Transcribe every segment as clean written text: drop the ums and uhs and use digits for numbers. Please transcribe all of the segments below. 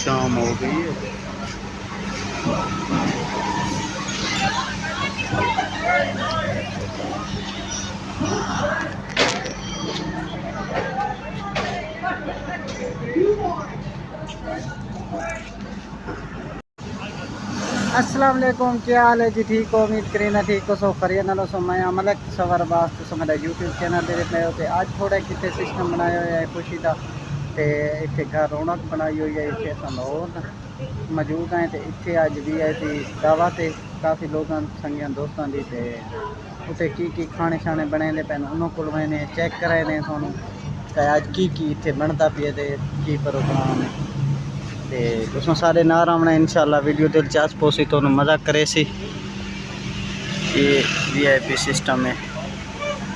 शाम हो गई है। अस्सलाम वालेकुम, क्या हाल है जी? ठीक हो? उम्मीद करें ना ठीक हो। सो खरीय नालो सो मैं मलक सवर वास्ते सो मेरा यूट्यूब चैनल दे रहे हो। अज थोड़ा कितने सिस्टम बनाया हुआ है खुशी का। तो इतने घर रौनक बनाई हुई है। इतने अस लाहौर मौजूद हैं। तो इतने अज VIP दावत है काफ़ी लोगों संगिया दोस्तों की। तो उत्ते की खाने शाने बने दे पैन उन्होंने को मैंने चेक कराए ने थोनू अज की इतने बनता पे की प्रोग्राम है। तो तुम सारे ना आना इंशाल्लाह। वीडियो दिलचस्प हो सी तो मज़ा करे सी। ये VIP सिस्टम है।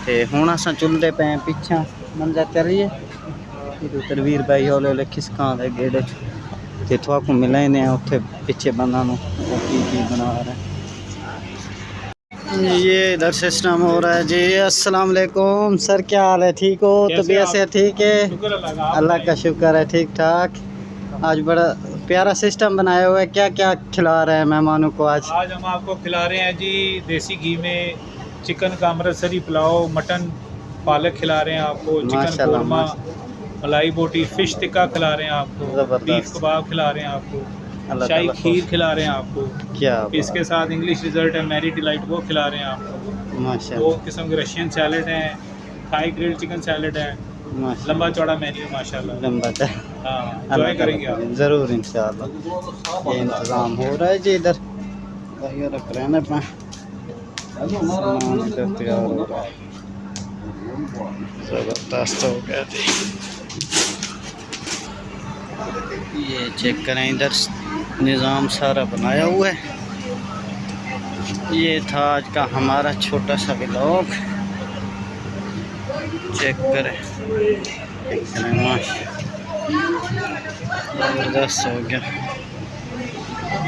तो हूँ अस चुलते पे पिछा मंजर चलिए तनवीर भाई हौले हौले खिसका दे गेड़े तो थोड़ा मिलाने उत्थे पिछे बंदा की बना रहे। ये इधर सिस्टम हो रहा है जी। अस्सलाम वालेकुम सर, क्या हाल है? ठीक हो? तबीयत से ठीक है? अल्लाह का शुक्र है, ठीक ठाक। आज बड़ा प्यारा सिस्टम बनाया हुआ है। क्या क्या खिला रहे हैं मेहमानों को आज? आज हम आपको खिला रहे हैं जी देसी घी में चिकन का अमृतसरी पुलाव, मटन पालक खिला रहे हैं आपको, चिकन माशाल्लाह कोरमा, मलाई बोटी, फिश टिक्का खिला रहे हैं आपको, बीफ ज़बरदस्त। कबाब खिला रहे हैं आपको, अल्लाह शाही ताला खुश। खीर खिला रहे हैं आपको। क्या इसके बात, साथ इंग्लिश डिज़र्ट है मैरी डिलाइट, वो खिला रहे हैं आपको। दो माशाल्लाह किस्म के रशियन सैलड हैं, थाई ग्रिल्ड चिकन सैलड है, माशाल्लाह। लंबा चौड़ा मेन्यू माशाल्लाह। लंबा था। हाँ, अल्लाह एंजॉय ताला करेंगे आप। ज़रूर इंशाल्लाह। ये इंतज़ाम हो रहा है जी इधर। भाई रख रहे हैं ना अपना सामान इधर तैयार हो रहा है। ज़बरदस्त हो गया जी। ये चेक करें इधर निज़ाम सारा बनाया हुआ है। ये था आज का हमारा छोटा सा व्लॉग। चेक करें ज़बरदस्त हो गया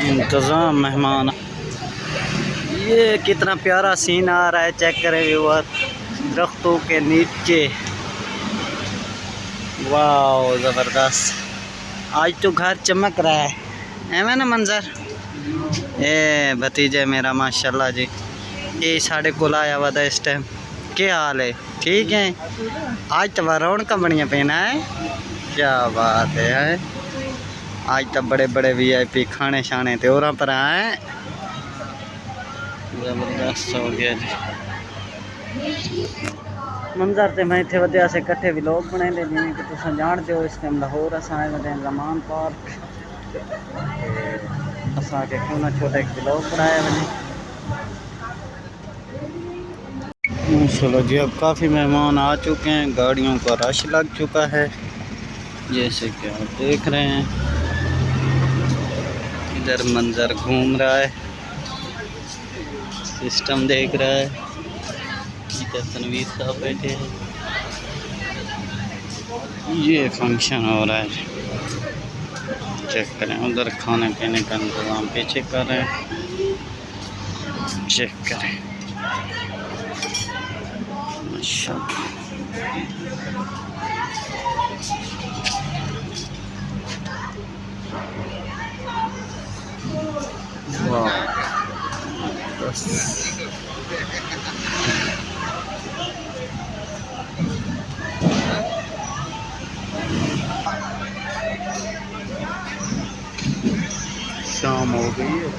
इंतज़ाम। मेहमान ये कितना प्यारा सीन आ रहा है, चेक करें व्यूअर। दरख्तों के नीचे वाह ज़बरदस्त। आज तो घर चमक रहा है एवं ना मंजर। ए भतीजे मेरा माशाल्लाह जी, ये साढ़े को आया हुआ था इस टाइम। क्या हाल है? ठीक है। आज तो रौनक बनिया पेना है। क्या बात है। आज तो बड़े बड़े VIP खाने शाने ते और पर आए। ज़बरदस्त हो गया जी मंजर। तो मैं इतने वजह से कट्ठे व्लॉग बनाए जिमें कि तुम जानते हो इस टाइम लाहौर अस आए हुए रमान पार्क। असा के क्यों ना छोटा एक व्लॉग बनाया मैंने माशाल्लाह जी। अब काफ़ी मेहमान आ चुके हैं, गाड़ियों का रश लग चुका है जैसे कि आप देख रहे हैं। इधर मंजर घूम रहा है, सिस्टम देख रहा है। इधर तनवीर साहब बैठे हैं। ये फंक्शन हो रहा है, चेक करें। उधर खाने पीने का इंतज़ाम पीछे कर रहे हैं, चेक करें माशाल्लाह। वाह बस शाम हो गई है।